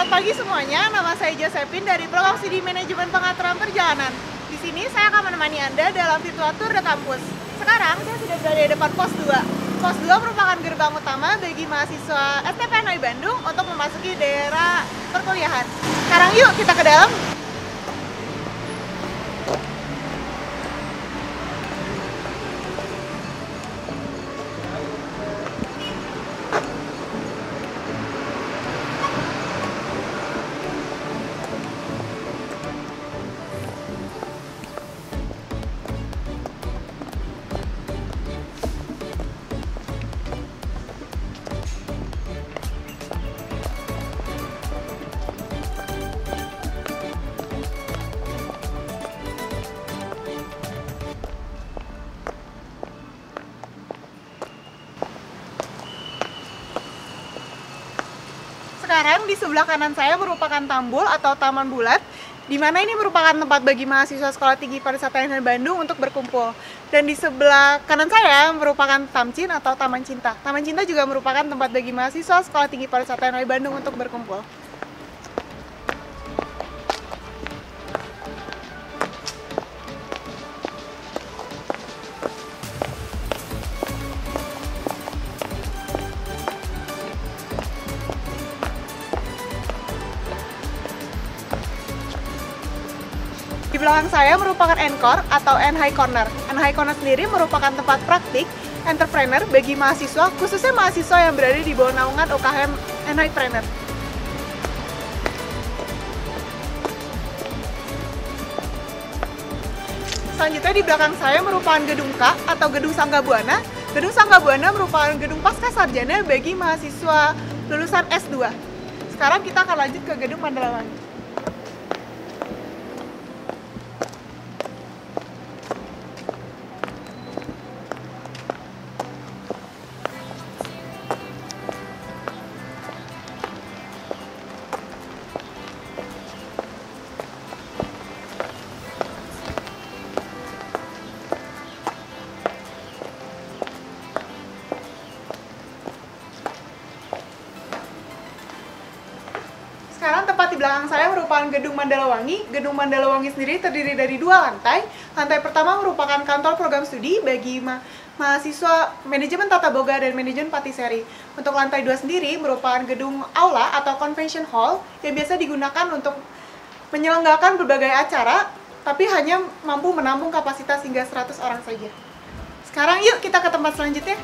Selamat pagi semuanya, nama saya Josephine dari Program Studi Manajemen Pengaturan Perjalanan. Di sini saya akan menemani Anda dalam virtual tour de kampus. Sekarang saya sudah berada di depan Pos 2. Pos 2 merupakan gerbang utama bagi mahasiswa STPNI Bandung untuk memasuki daerah perkuliahan. Sekarang yuk kita ke dalam. Sekarang di sebelah kanan saya merupakan Tambul atau Taman Bulat, di mana ini merupakan tempat bagi mahasiswa Sekolah Tinggi Pariwisata Ilmiah Bandung untuk berkumpul. Dan di sebelah kanan saya merupakan Tamcin atau Taman Cinta. Taman Cinta juga merupakan tempat bagi mahasiswa Sekolah Tinggi Pariwisata Ilmiah Bandung untuk berkumpul. Di belakang saya merupakan Encore atau NHI Corner. NHI Corner sendiri merupakan tempat praktik entrepreneur bagi mahasiswa, khususnya mahasiswa yang berada di bawah naungan UKM NHI Trainer. Selanjutnya di belakang saya merupakan Gedung K atau Gedung Sangga Buana. Gedung Sangga Buana merupakan gedung pasca sarjana bagi mahasiswa lulusan S2. Sekarang kita akan lanjut ke Gedung Mandalawangi. Sekarang tepat di belakang saya merupakan Gedung Mandalawangi. Gedung Mandalawangi sendiri terdiri dari dua lantai. Lantai pertama merupakan kantor program studi bagi mahasiswa manajemen tata boga dan manajemen patiseri. Untuk lantai 2 sendiri merupakan gedung aula atau convention hall yang biasa digunakan untuk menyelenggarakan berbagai acara, tapi hanya mampu menampung kapasitas hingga 100 orang saja. Sekarang yuk kita ke tempat selanjutnya.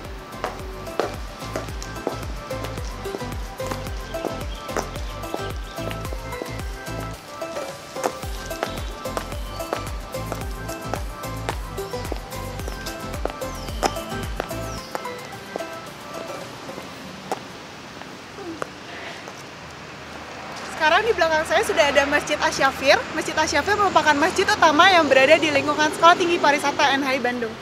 Sekarang di belakang saya sudah ada Masjid Asyafir. Masjid Asyafir merupakan masjid utama yang berada di lingkungan Sekolah Tinggi Pariwisata NHI Bandung.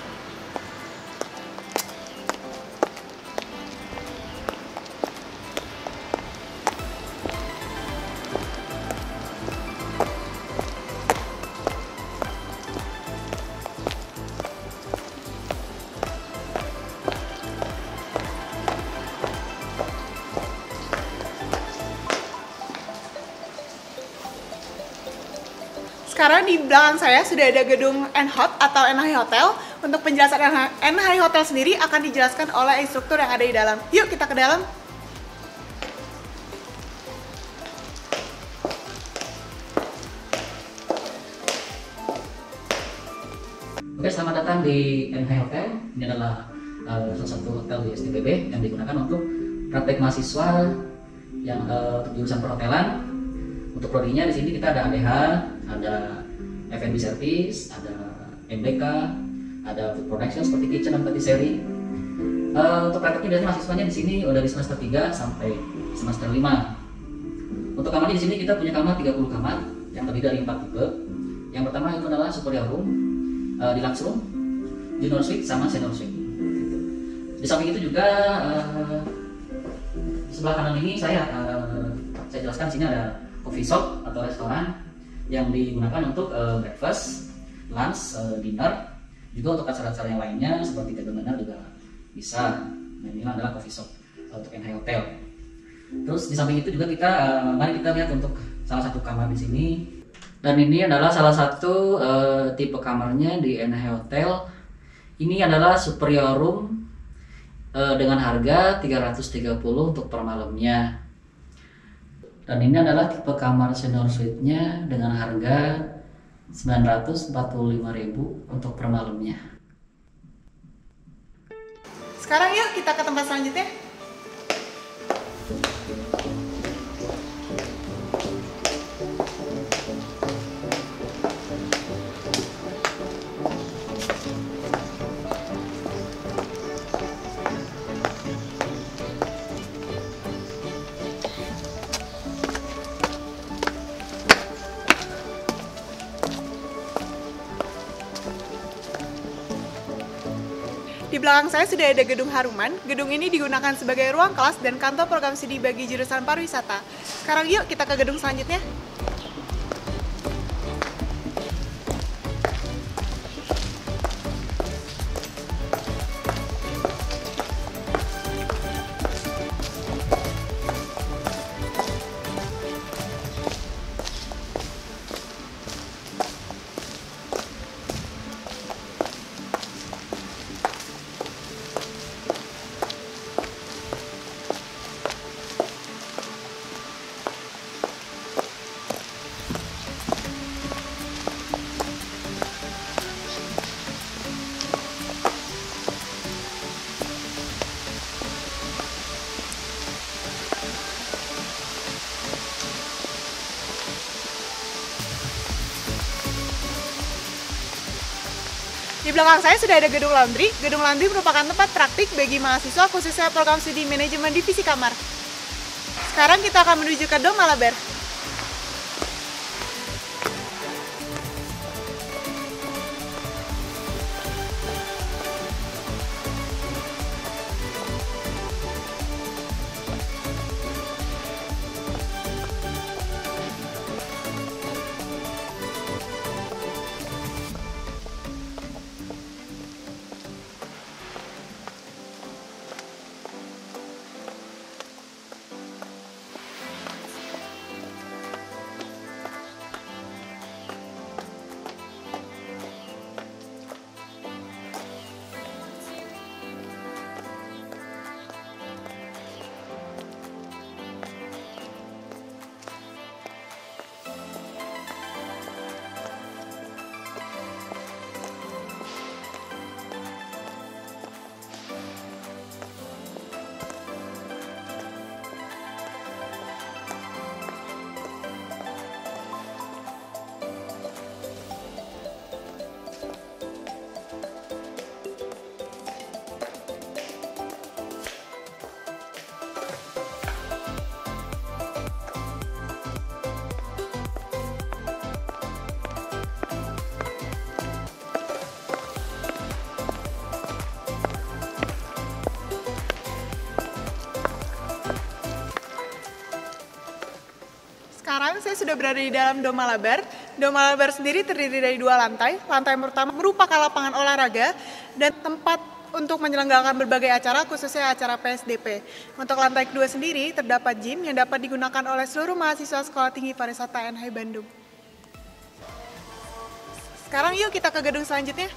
Sekarang di belakang saya sudah ada gedung NHOT atau NHI Hotel. Untuk penjelasan NHI Hotel sendiri akan dijelaskan oleh instruktur yang ada di dalam. Yuk kita ke dalam. Oke, selamat datang di NHI Hotel. Ini adalah salah satu hotel di STPB yang digunakan untuk praktek mahasiswa yang jurusan perhotelan. Untuk prodinya di sini kita ada ADH, ada F&B service, ada MBK, ada food production seperti kitchen dan patisserie. Untuk prakteknya biasanya mahasiswanya di sini dari semester 3 sampai semester 5. Untuk kamarnya di sini kita punya kamar 30 kamar yang terdiri dari 4 tipe. Yang pertama itu adalah superior room, deluxe room, junior suite sama senior suite. Di samping itu juga sebelah kanan ini saya jelaskan di sini ada coffee shop atau restoran yang digunakan untuk breakfast, lunch, dinner, juga untuk acara-acara yang lainnya seperti table dinner juga bisa. Nah, ini adalah coffee shop untuk NHI Hotel. Terus di samping itu juga kita mari kita lihat untuk salah satu kamar di sini. Dan ini adalah salah satu tipe kamarnya di NH Hotel. Ini adalah superior room dengan harga 330 untuk per malamnya. Dan ini adalah tipe kamar senior suite-nya dengan harga 945.000 untuk per malamnya. Sekarang yuk kita ke tempat selanjutnya. Di belakang saya sudah ada gedung Haruman. Gedung ini digunakan sebagai ruang kelas dan kantor program studi bagi jurusan pariwisata. Sekarang yuk kita ke gedung selanjutnya. Di belakang saya sudah ada gedung laundry. Gedung laundry merupakan tempat praktik bagi mahasiswa khususnya program studi manajemen divisi kamar. Sekarang kita akan menuju ke Dom Malabar. Sekarang saya sudah berada di dalam Dom Malabar. Dom Malabar sendiri terdiri dari 2 lantai. Lantai pertama merupakan lapangan olahraga dan tempat untuk menyelenggarakan berbagai acara, khususnya acara PSDP. Untuk lantai kedua sendiri terdapat gym yang dapat digunakan oleh seluruh mahasiswa Sekolah Tinggi Pariwisata NH Bandung. Sekarang yuk kita ke gedung selanjutnya.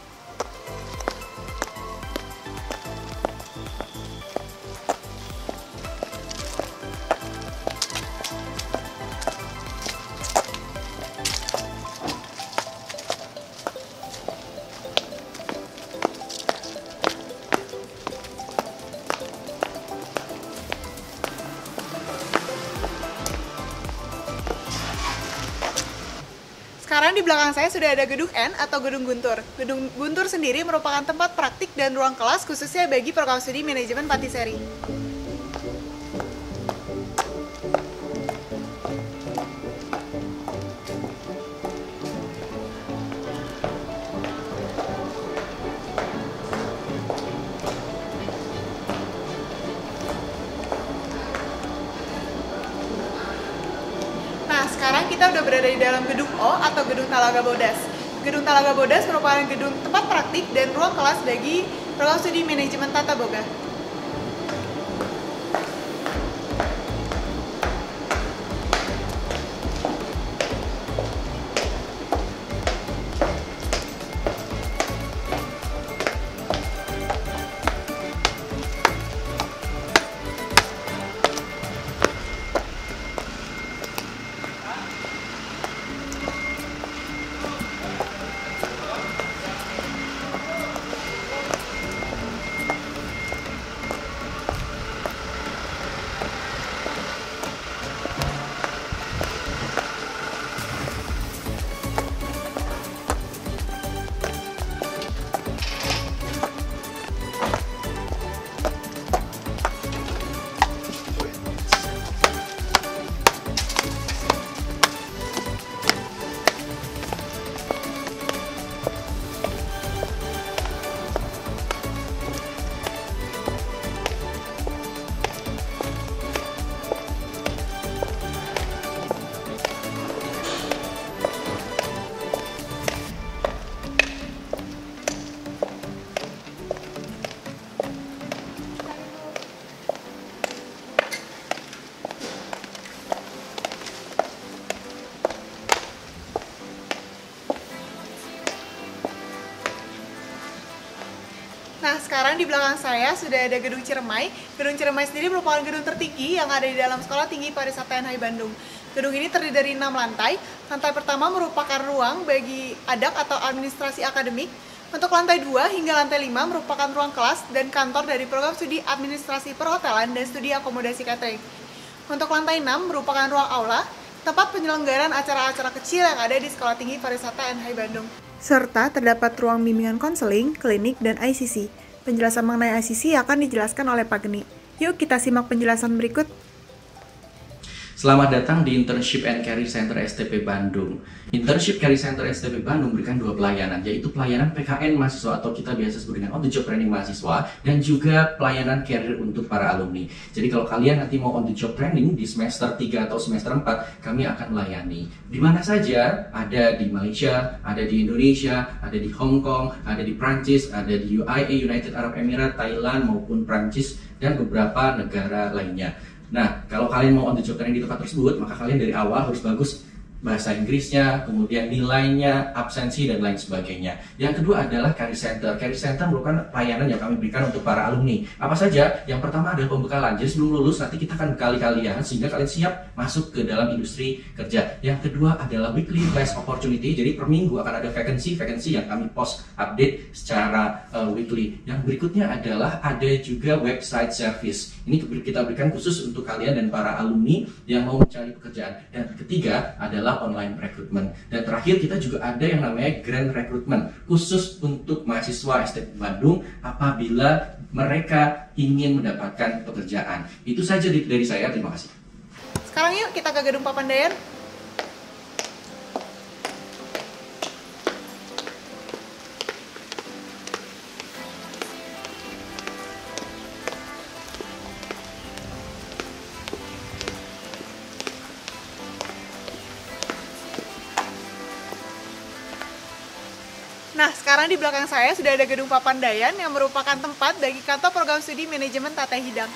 Sekarang di belakang saya sudah ada gedung N atau gedung Guntur. Gedung Guntur sendiri merupakan tempat praktik dan ruang kelas khususnya bagi program studi manajemen patisserie. Nah, sekarang kita udah berada di dalam gedung O atau gedung Talaga Bodas. Gedung Talaga Bodas merupakan gedung tempat praktik dan ruang kelas bagi program studi manajemen tata boga. Nah, sekarang di belakang saya sudah ada Gedung Ciremai. Gedung Ciremai sendiri merupakan gedung tertinggi yang ada di dalam Sekolah Tinggi Pariwisata NHI Bandung. Gedung ini terdiri dari 6 lantai. Lantai pertama merupakan ruang bagi adak atau administrasi akademik. Untuk lantai 2 hingga lantai 5 merupakan ruang kelas dan kantor dari program studi administrasi perhotelan dan studi akomodasi catering. Untuk lantai 6 merupakan ruang aula, tempat penyelenggaraan acara-acara kecil yang ada di Sekolah Tinggi Pariwisata NHI Bandung. Serta terdapat ruang bimbingan konseling, klinik, dan ICC. Penjelasan mengenai ICC akan dijelaskan oleh Pak Geni. Yuk kita simak penjelasan berikut. Selamat datang di Internship and Career Center STP Bandung. Internship Career Center STP Bandung memberikan 2 pelayanan, yaitu pelayanan PKN mahasiswa atau kita biasa sebut dengan on the job training mahasiswa, dan juga pelayanan career untuk para alumni. Jadi kalau kalian nanti mau on the job training di semester 3 atau semester 4, kami akan melayani. Di mana saja, ada di Malaysia, ada di Indonesia, ada di Hong Kong, ada di Prancis, ada di UAE, United Arab Emirates, Thailand maupun Prancis, dan beberapa negara lainnya. Nah, kalau kalian mau on the job training di tempat tersebut, maka kalian dari awal harus bagus bahasa Inggrisnya, kemudian nilainya, absensi, dan lain sebagainya. Yang kedua adalah Career Center. Career Center merupakan pelayanan yang kami berikan untuk para alumni. Apa saja? Yang pertama adalah pembekalan. Jadi sebelum lulus nanti kita akan bekali kalian sehingga kalian siap masuk ke dalam industri kerja. Yang kedua adalah weekly class opportunity. Jadi per minggu akan ada vacancy yang kami post update secara weekly. Yang berikutnya adalah ada juga website service. Ini kita berikan khusus untuk kalian dan para alumni yang mau mencari pekerjaan. Dan ketiga adalah online recruitment. Dan terakhir kita juga ada yang namanya grant recruitment khusus untuk mahasiswa STP Bandung apabila mereka ingin mendapatkan pekerjaan. Itu saja dari saya, terima kasih. Sekarang yuk kita ke Gedung Papandayan. Nah, sekarang di belakang saya sudah ada Gedung Papandayan yang merupakan tempat bagi kantor program studi manajemen tata hidang.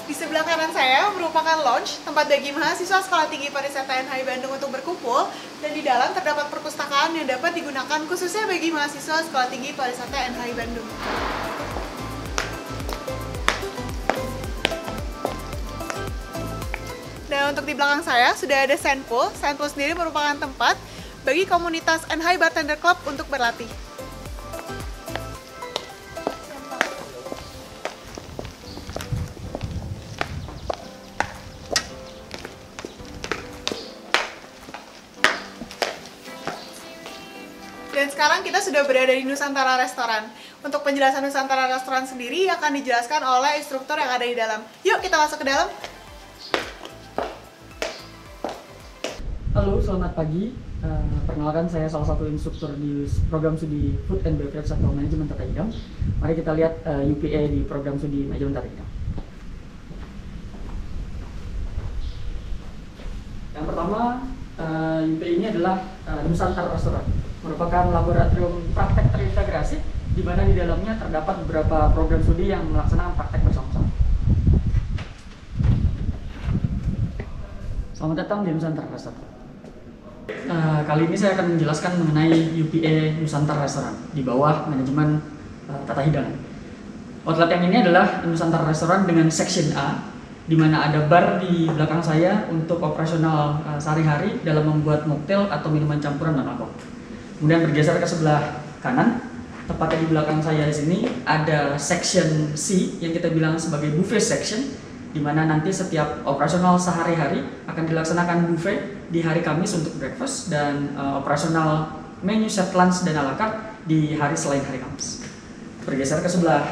Di sebelah kanan saya merupakan lounge, tempat bagi mahasiswa Sekolah Tinggi Pariwisata NHI Bandung untuk berkumpul, dan di dalam terdapat perpustakaan yang dapat digunakan khususnya bagi mahasiswa Sekolah Tinggi Pariwisata NHI Bandung. Dan untuk di belakang saya sudah ada Sandpool. Sandpool sendiri merupakan tempat bagi komunitas NHI Bartender Club untuk berlatih. Dan sekarang kita sudah berada di Nusantara Restoran. Untuk penjelasan Nusantara Restoran sendiri akan dijelaskan oleh instruktur yang ada di dalam. Yuk kita masuk ke dalam. Halo, selamat pagi. Perkenalkan, saya salah satu instruktur di program studi Food and Beverage atau Manajemen Tata Hidang. Mari kita lihat UPA di program studi Manajemen Tata Hidang. Yang pertama, UPA ini adalah Nusantara Restoran, merupakan laboratorium praktek terintegrasi di mana di dalamnya terdapat beberapa program studi yang melaksanakan praktek bersama-sama. Selamat datang di Nusantara Restoran. Kali ini saya akan menjelaskan mengenai UPA Nusantara Restoran di bawah manajemen tata hidangan. Outlet yang ini adalah Nusantara Restoran dengan section A, di mana ada bar di belakang saya untuk operasional sehari-hari dalam membuat mocktail atau minuman campuran non-alkohol. Kemudian bergeser ke sebelah kanan, tepatnya di belakang saya di sini ada section C yang kita bilang sebagai buffet section, di mana nanti setiap operasional sehari-hari akan dilaksanakan buffet di hari Kamis untuk breakfast dan operasional menu set lunch dan ala carte di hari selain hari Kamis. Bergeser ke sebelah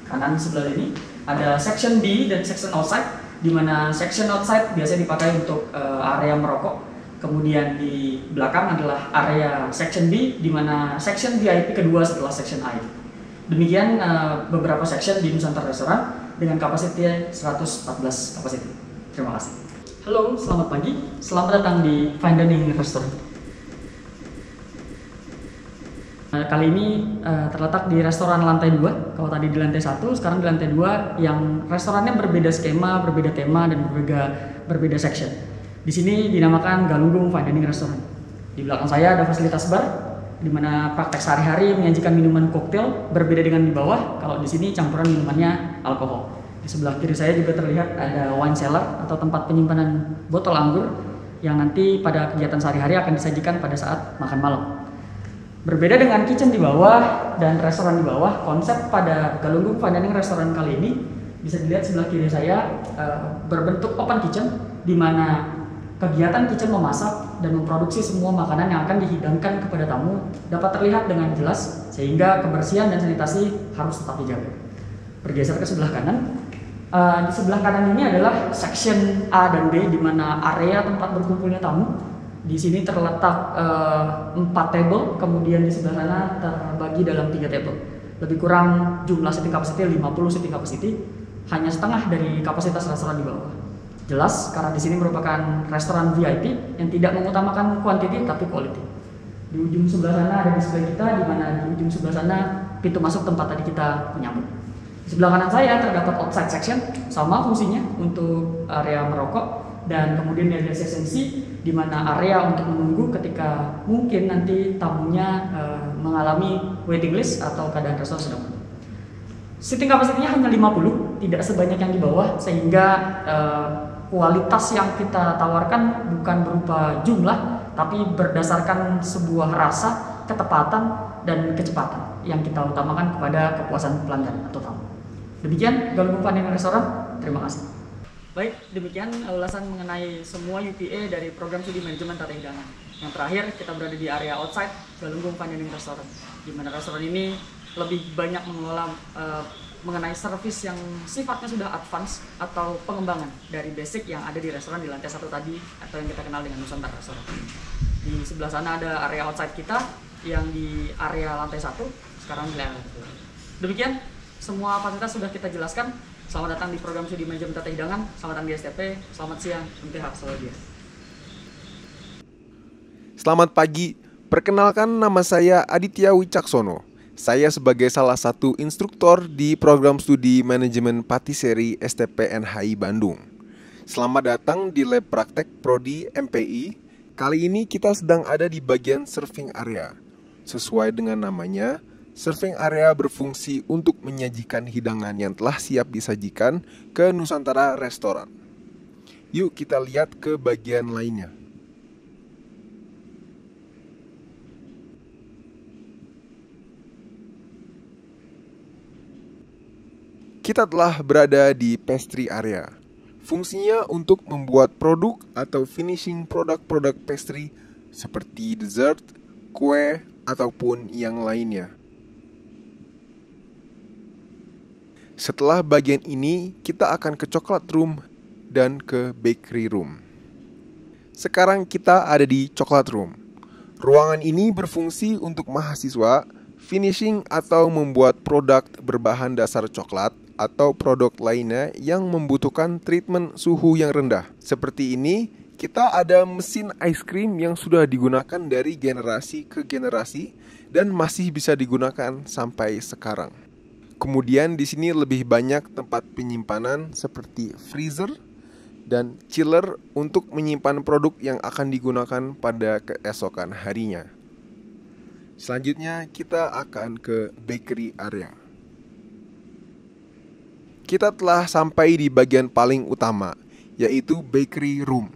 kanan sebelah ini ada section B dan section outside, di mana section outside biasanya dipakai untuk area merokok. Kemudian di belakang adalah area section B, di mana section VIP kedua setelah section A. Demikian beberapa section di Nusantara Restoran dengan kapasitas 114 kapasitas. Terima kasih. Halo, selamat pagi. Selamat datang di Fine Dining Restaurant. Kali ini terletak di restoran lantai 2. Kalau tadi di lantai 1, sekarang di lantai 2 yang restorannya berbeda skema, berbeda tema, dan berbeda section. Di sini dinamakan Galunggung Fine Dining Restaurant. Di belakang saya ada fasilitas bar, di mana praktek sehari-hari menyajikan minuman koktail, berbeda dengan di bawah. Kalau di sini campuran minumannya alkohol. Di sebelah kiri saya juga terlihat ada wine cellar atau tempat penyimpanan botol anggur yang nanti pada kegiatan sehari-hari akan disajikan pada saat makan malam. Berbeda dengan kitchen di bawah dan restoran di bawah, konsep pada Galunggung Fine Dining Restaurant kali ini bisa dilihat sebelah kiri saya berbentuk open kitchen, di mana kegiatan kitchen memasak dan memproduksi semua makanan yang akan dihidangkan kepada tamu dapat terlihat dengan jelas, sehingga kebersihan dan sanitasi harus tetap dijaga. Bergeser ke sebelah kanan, di sebelah kanan ini adalah section A dan B, di mana area tempat berkumpulnya tamu. Di sini terletak 4 table, kemudian di sebelah sana terbagi dalam 3 table. Lebih kurang jumlah seating capacity 50 seating capacity, hanya setengah dari kapasitas restoran di bawah. Jelas karena di sini merupakan restoran VIP yang tidak mengutamakan quantity tapi quality. Di ujung sebelah sana ada display kita, di mana di ujung sebelah sana pintu masuk tempat tadi kita menyambut. Di sebelah kanan saya terdapat outside section, sama fungsinya untuk area merokok. Dan kemudian ada section C, di mana area untuk menunggu ketika mungkin nanti tamunya mengalami waiting list atau keadaan restoran sedang penuh. Seating kapasitinya hanya 50, tidak sebanyak yang di bawah, sehingga kualitas yang kita tawarkan bukan berupa jumlah, tapi berdasarkan sebuah rasa, ketepatan, dan kecepatan yang kita utamakan kepada kepuasan pelanggan atau tamu. Demikian Galunggung Fine Dining Restaurant, terima kasih. Baik, demikian ulasan mengenai semua UPA dari program studi manajemen tata hidangan. Yang terakhir, kita berada di area outside Galunggung Fine Dining Restaurant, di mana restoran ini lebih banyak mengelola mengenai servis yang sifatnya sudah advance atau pengembangan dari basic yang ada di restoran di lantai 1 tadi, atau yang kita kenal dengan Nusantara Restaurant. Di sebelah sana ada area outside kita yang di area lantai 1, sekarang di lantai 2. Demikian, semua fasilitas sudah kita jelaskan. Selamat datang di program studi manajemen tata hidangan, selamat datang di STP, selamat siang, MTH Selawadia. Selamat pagi, perkenalkan nama saya Aditya Wicaksono. Saya sebagai salah satu instruktur di program studi manajemen patisserie STP NHI Bandung. Selamat datang di lab praktek Prodi MPI. Kali ini kita sedang ada di bagian serving area. Sesuai dengan namanya, serving area berfungsi untuk menyajikan hidangan yang telah siap disajikan ke Nusantara Restoran. Yuk kita lihat ke bagian lainnya. Kita telah berada di pastry area. Fungsinya untuk membuat produk atau finishing produk-produk pastry seperti dessert, kue, ataupun yang lainnya. Setelah bagian ini, kita akan ke coklat room dan ke bakery room. Sekarang kita ada di coklat room. Ruangan ini berfungsi untuk mahasiswa finishing atau membuat produk berbahan dasar coklat atau produk lainnya yang membutuhkan treatment suhu yang rendah. Seperti ini, kita ada mesin ice cream yang sudah digunakan dari generasi ke generasi dan masih bisa digunakan sampai sekarang. Kemudian di sini lebih banyak tempat penyimpanan seperti freezer dan chiller untuk menyimpan produk yang akan digunakan pada keesokan harinya. Selanjutnya kita akan ke bakery area. Kita telah sampai di bagian paling utama, yaitu bakery room.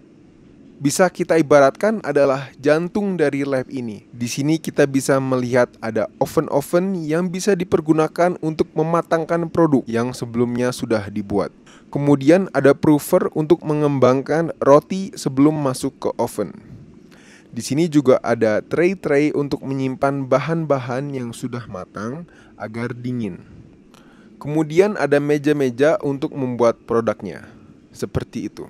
Bisa kita ibaratkan adalah jantung dari lab ini. Di sini kita bisa melihat ada oven-oven yang bisa dipergunakan untuk mematangkan produk yang sebelumnya sudah dibuat. Kemudian ada proofer untuk mengembangkan roti sebelum masuk ke oven. Di sini juga ada tray-tray untuk menyimpan bahan-bahan yang sudah matang agar dingin. Kemudian ada meja-meja untuk membuat produknya. Seperti itu.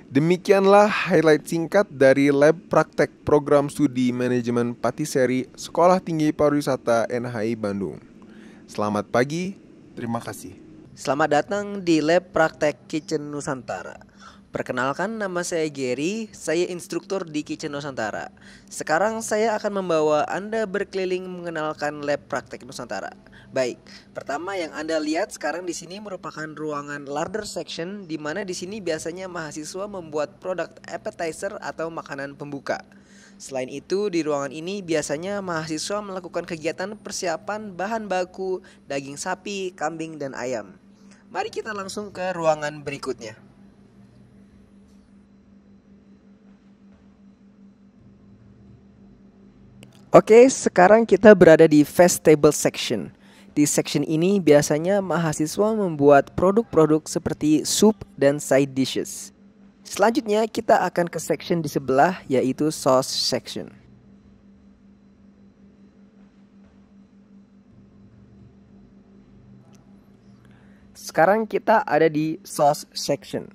Demikianlah highlight singkat dari lab praktek program studi manajemen patisserie Sekolah Tinggi Pariwisata NHI Bandung. Selamat pagi, terima kasih. Selamat datang di lab praktek Kitchen Nusantara. Perkenalkan, nama saya Gary, saya instruktur di Kitchen Nusantara. Sekarang saya akan membawa Anda berkeliling mengenalkan lab praktek Nusantara. Baik, pertama yang Anda lihat sekarang di sini merupakan ruangan larder section, di mana di sini biasanya mahasiswa membuat produk appetizer atau makanan pembuka. Selain itu, di ruangan ini biasanya mahasiswa melakukan kegiatan persiapan bahan baku, daging sapi, kambing, dan ayam. Mari kita langsung ke ruangan berikutnya. Oke, sekarang kita berada di vegetable section. Di section ini biasanya mahasiswa membuat produk-produk seperti sup dan side dishes. Selanjutnya kita akan ke section di sebelah, yaitu sauce section. Sekarang kita ada di sauce section.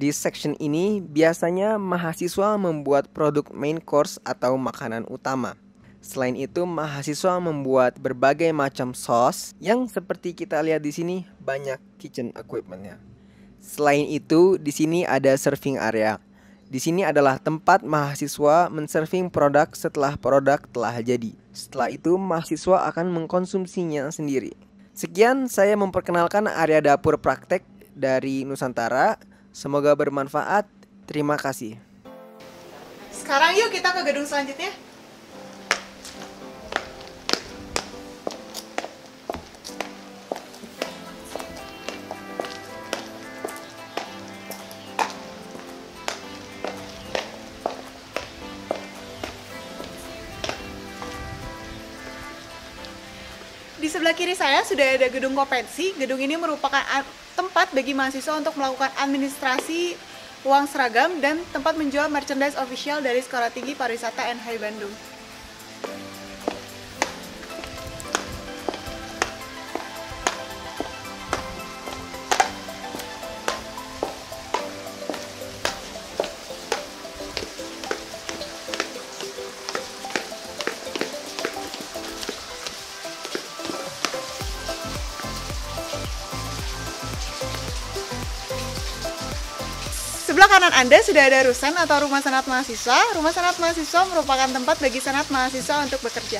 Di section ini biasanya mahasiswa membuat produk main course atau makanan utama. Selain itu, mahasiswa membuat berbagai macam sauce yang seperti kita lihat di sini banyak kitchen equipment-nya. Selain itu, di sini ada serving area. Di sini adalah tempat mahasiswa menserving produk setelah produk telah jadi. Setelah itu, mahasiswa akan mengkonsumsinya sendiri. Sekian saya memperkenalkan area dapur praktek dari Nusantara. Semoga bermanfaat. Terima kasih. Sekarang yuk kita ke gedung selanjutnya. Di sebelah kiri saya sudah ada gedung Kopensi. Gedung ini merupakan tempat bagi mahasiswa untuk melakukan administrasi uang seragam dan tempat menjual merchandise official dari Sekolah Tinggi Pariwisata NHI Bandung. Sebelah kanan Anda sudah ada Rusen atau Rumah Senat Mahasiswa. Rumah Senat Mahasiswa merupakan tempat bagi senat mahasiswa untuk bekerja.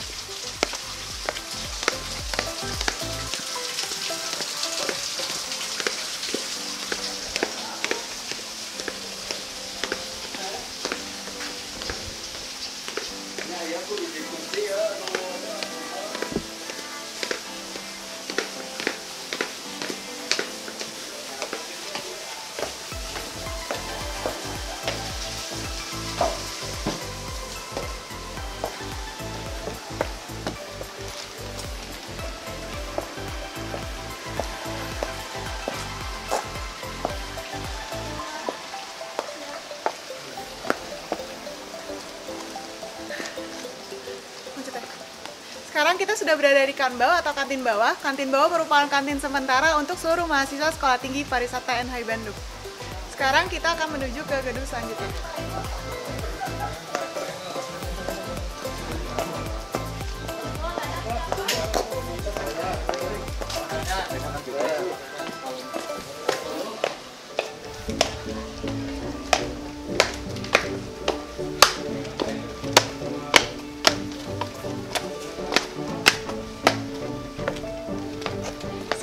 Sekarang kita sudah berada di Kanbau atau kantin bawah. Kantin bawah merupakan kantin sementara untuk seluruh mahasiswa Sekolah Tinggi Pariwisata NHI Bandung. Sekarang kita akan menuju ke gedung selanjutnya.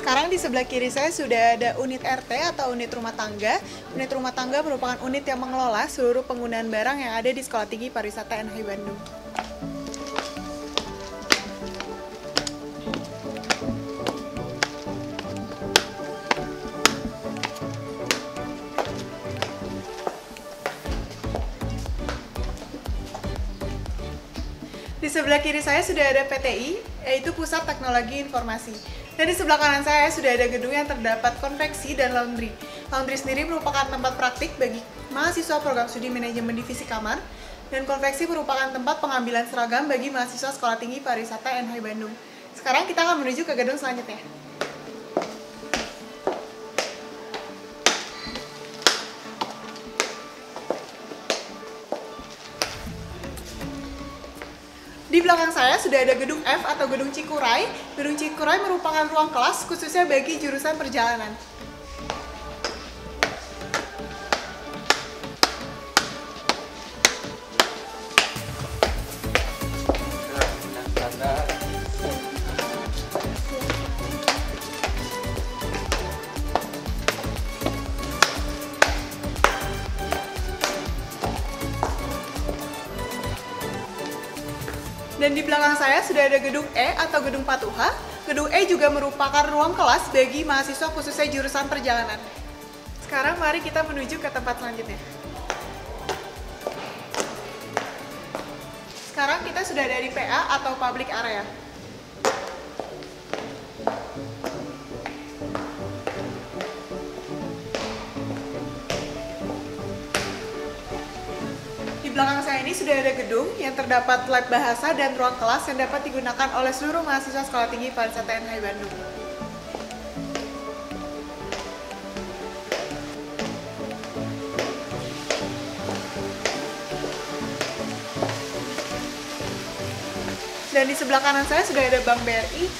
Sekarang di sebelah kiri saya sudah ada unit RT atau unit rumah tangga. Unit rumah tangga merupakan unit yang mengelola seluruh penggunaan barang yang ada di Sekolah Tinggi Pariwisata NHI Bandung. Di sebelah kiri saya sudah ada PTI, yaitu Pusat Teknologi Informasi. Dan di sebelah kanan saya sudah ada gedung yang terdapat konveksi dan laundry. Laundry sendiri merupakan tempat praktik bagi mahasiswa program studi manajemen divisi kamar, dan konveksi merupakan tempat pengambilan seragam bagi mahasiswa Sekolah Tinggi Pariwisata NHI Bandung. Sekarang kita akan menuju ke gedung selanjutnya. Di belakang saya sudah ada gedung F atau gedung Cikuray. Gedung Cikuray merupakan ruang kelas khususnya bagi jurusan perjalanan. Dan di belakang saya sudah ada gedung E atau gedung Patuha. Gedung E juga merupakan ruang kelas bagi mahasiswa khususnya jurusan perjalanan. Sekarang mari kita menuju ke tempat selanjutnya. Sekarang kita sudah ada di PA atau Public Area. Di belakang saya ini sudah ada gedung yang terdapat lab bahasa dan ruang kelas yang dapat digunakan oleh seluruh mahasiswa Sekolah Tinggi Pariwisata NHI Bandung. Dan di sebelah kanan saya sudah ada Bank BRI.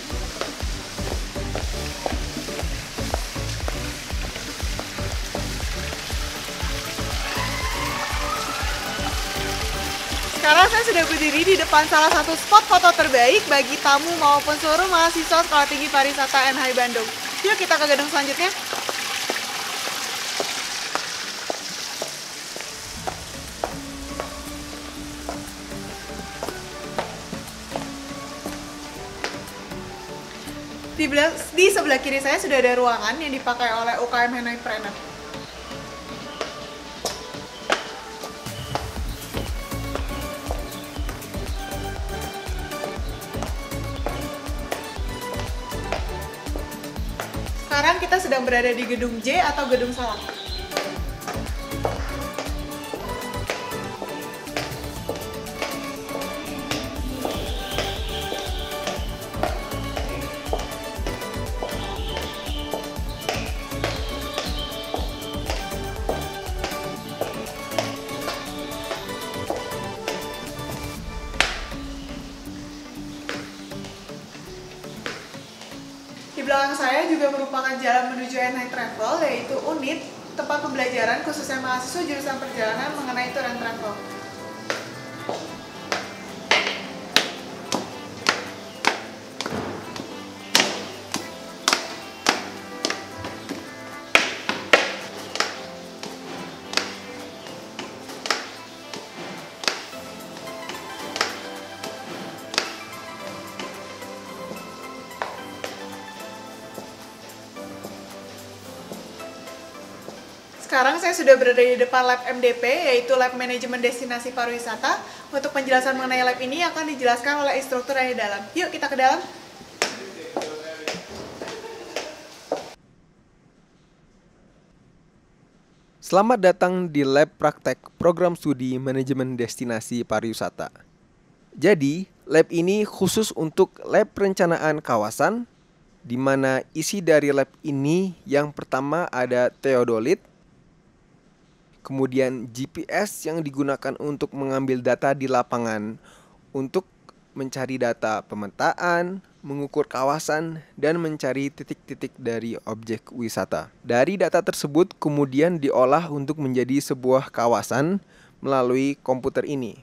Sekarang saya sudah berdiri di depan salah satu spot foto terbaik bagi tamu maupun seluruh mahasiswa Sekolah Tinggi Pariwisata NHI Bandung. Yuk kita ke gedung selanjutnya. Di sebelah kiri saya sudah ada ruangan yang dipakai oleh UKM Hanoi Planner. Sekarang kita sedang berada di gedung J atau gedung salon. Di belakang saya juga merupakan jalan menuju NHI Travel, yaitu unit tempat pembelajaran khususnya mahasiswa jurusan perjalanan mengenai tour and travel. Sekarang saya sudah berada di depan lab MDP, yaitu Lab Manajemen Destinasi Pariwisata. Untuk penjelasan mengenai lab ini akan dijelaskan oleh instruktur yang di dalam. Yuk kita ke dalam. Selamat datang di lab praktek program studi manajemen destinasi pariwisata. Jadi, lab ini khusus untuk lab perencanaan kawasan, di mana isi dari lab ini yang pertama ada theodolit, kemudian GPS yang digunakan untuk mengambil data di lapangan untuk mencari data pemetaan, mengukur kawasan, dan mencari titik-titik dari objek wisata. Dari data tersebut kemudian diolah untuk menjadi sebuah kawasan melalui komputer ini,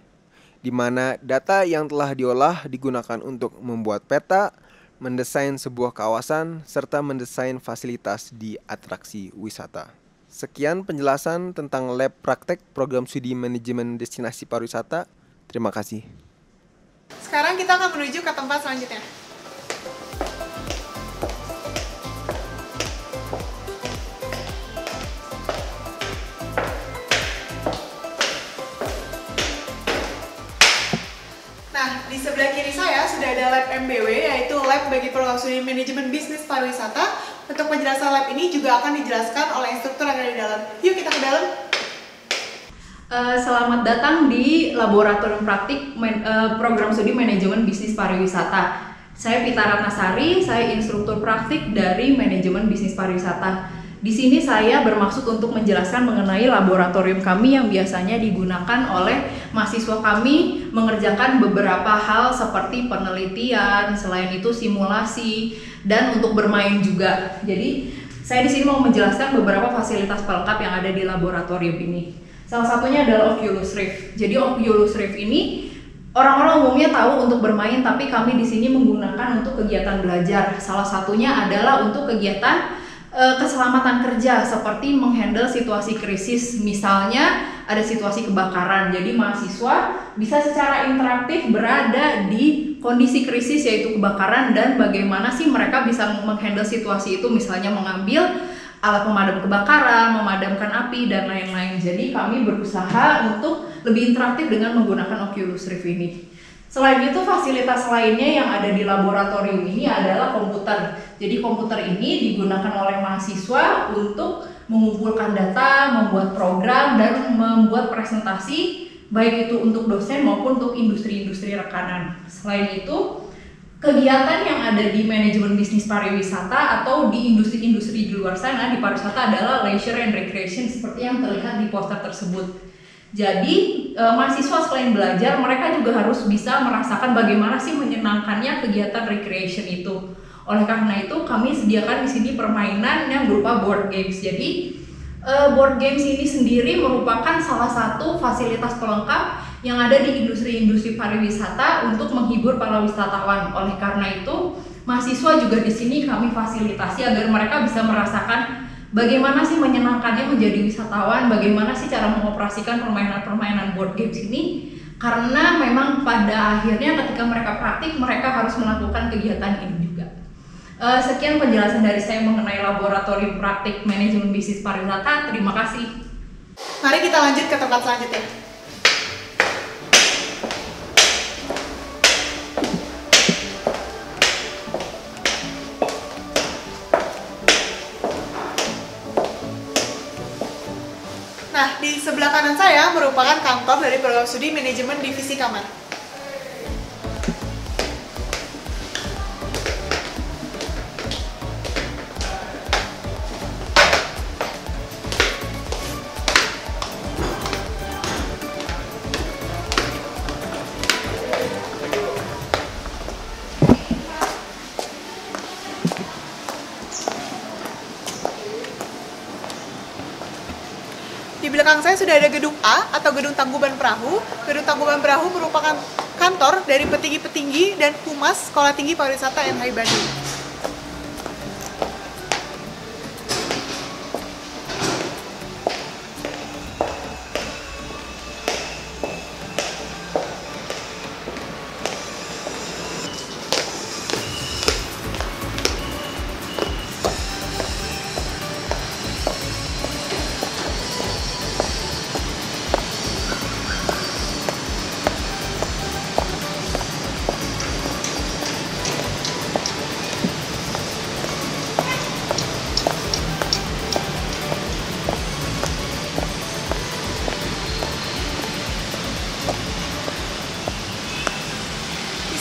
di mana data yang telah diolah digunakan untuk membuat peta, mendesain sebuah kawasan, serta mendesain fasilitas di atraksi wisata. Sekian penjelasan tentang lab praktek program studi manajemen destinasi pariwisata. Terima kasih. Sekarang kita akan menuju ke tempat selanjutnya. Nah, di sebelah kiri saya sudah ada lab MBW, yaitu lab bagi program studi manajemen bisnis pariwisata. Untuk penjelasan lab ini juga akan dijelaskan oleh instruktur yang ada di dalam. Yuk kita ke dalam. Selamat datang di Laboratorium Praktik Program Studi Manajemen Bisnis Pariwisata. Saya Pita Ratnasari, saya instruktur praktik dari Manajemen Bisnis Pariwisata. Di sini saya bermaksud untuk menjelaskan mengenai laboratorium kami yang biasanya digunakan oleh mahasiswa kami mengerjakan beberapa hal seperti penelitian, selain itu simulasi, dan untuk bermain juga. Jadi saya di sini mau menjelaskan beberapa fasilitas pelengkap yang ada di laboratorium ini. Salah satunya adalah Oculus Rift. Jadi Oculus Rift ini orang-orang umumnya tahu untuk bermain, tapi kami di sini menggunakan untuk kegiatan belajar. Salah satunya adalah untuk kegiatan keselamatan kerja, seperti menghandle situasi krisis, misalnya ada situasi kebakaran. Jadi mahasiswa bisa secara interaktif berada di kondisi krisis yaitu kebakaran dan bagaimana sih mereka bisa menghandle situasi itu, misalnya mengambil alat pemadam kebakaran, memadamkan api, dan lain-lain. Jadi kami berusaha untuk lebih interaktif dengan menggunakan Oculus Rift ini. Selain itu, fasilitas lainnya yang ada di laboratorium ini adalah komputer. Jadi komputer ini digunakan oleh mahasiswa untuk mengumpulkan data, membuat program, dan membuat presentasi, baik itu untuk dosen maupun untuk industri-industri rekanan. Selain itu, kegiatan yang ada di manajemen bisnis pariwisata atau di industri-industri di luar sana di pariwisata adalah leisure and recreation seperti yang terlihat di poster tersebut. Jadi mahasiswa selain belajar, mereka juga harus bisa merasakan bagaimana sih menyenangkannya kegiatan recreation itu. Oleh karena itu kami sediakan di sini permainan yang berupa board games. Jadi board games ini sendiri merupakan salah satu fasilitas pelengkap yang ada di industri-industri pariwisata untuk menghibur para wisatawan. Oleh karena itu, mahasiswa juga di sini kami fasilitasi agar mereka bisa merasakan bagaimana sih menyenangkannya menjadi wisatawan, bagaimana sih cara mengoperasikan permainan-permainan board games ini. Karena memang pada akhirnya ketika mereka praktik, mereka harus melakukan kegiatan ini juga. Sekian penjelasan dari saya mengenai laboratorium praktik manajemen bisnis pariwisata. Terima kasih. Mari kita lanjut ke tempat selanjutnya. Nah, di sebelah kanan saya merupakan kantor dari program studi manajemen divisi kamar. Di belakang saya sudah ada gedung A atau gedung Tangkuban Perahu. Gedung Tangkuban Perahu merupakan kantor dari petinggi-petinggi dan humas Sekolah Tinggi Pariwisata NHI Bandung.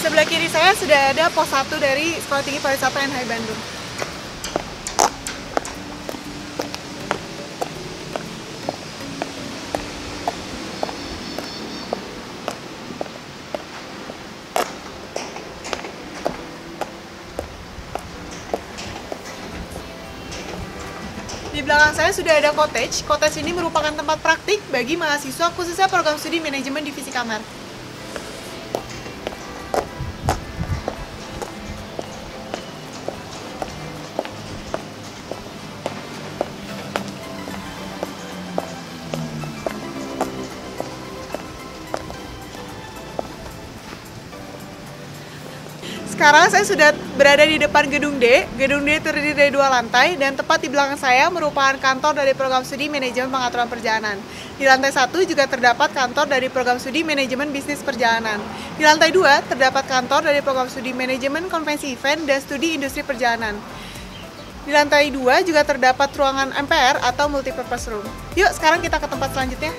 Sebelah kiri saya sudah ada pos 1 dari Sekolah Tinggi Pariwisata NHI Bandung. Di belakang saya sudah ada cottage. Cottage ini merupakan tempat praktik bagi mahasiswa khususnya program studi manajemen divisi kamar. Sekarang saya sudah berada di depan gedung D. Gedung D terdiri dari 2 lantai dan tepat di belakang saya merupakan kantor dari program studi manajemen pengaturan perjalanan. Di lantai 1 juga terdapat kantor dari program studi manajemen bisnis perjalanan. Di lantai 2 terdapat kantor dari program studi manajemen konvensi event dan studi industri perjalanan. Di lantai 2 juga terdapat ruangan MPR atau multipurpose room. Yuk sekarang kita ke tempat selanjutnya.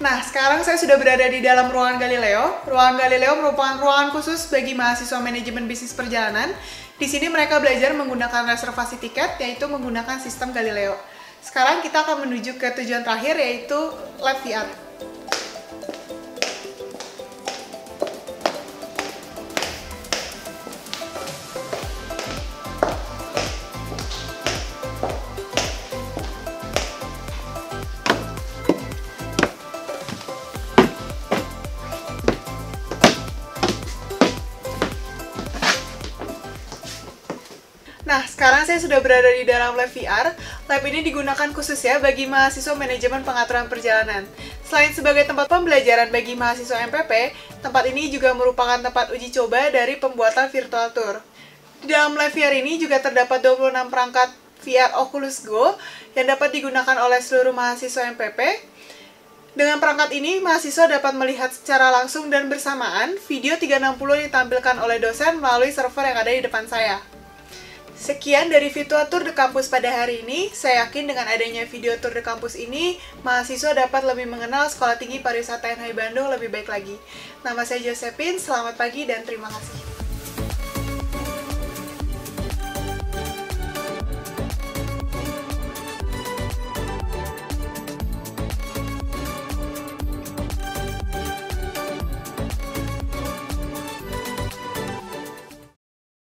Nah, sekarang saya sudah berada di dalam ruangan Galileo. Ruangan Galileo merupakan ruangan khusus bagi mahasiswa manajemen bisnis perjalanan. Di sini mereka belajar menggunakan reservasi tiket, yaitu menggunakan sistem Galileo. Sekarang kita akan menuju ke tujuan terakhir, yaitu Lab VR. Nah, sekarang saya sudah berada di dalam lab VR. Lab ini digunakan khususnya bagi mahasiswa manajemen pengaturan perjalanan. Selain sebagai tempat pembelajaran bagi mahasiswa MPP, tempat ini juga merupakan tempat uji coba dari pembuatan virtual tour. Di dalam lab VR ini juga terdapat 26 perangkat VR Oculus Go yang dapat digunakan oleh seluruh mahasiswa MPP. Dengan perangkat ini, mahasiswa dapat melihat secara langsung dan bersamaan video 360 yang ditampilkan oleh dosen melalui server yang ada di depan saya. Sekian dari virtual tour de kampus pada hari ini. Saya yakin dengan adanya video tour de kampus ini, mahasiswa dapat lebih mengenal Sekolah Tinggi Pariwisata NHI Bandung lebih baik lagi. Nama saya Josephine, selamat pagi dan terima kasih.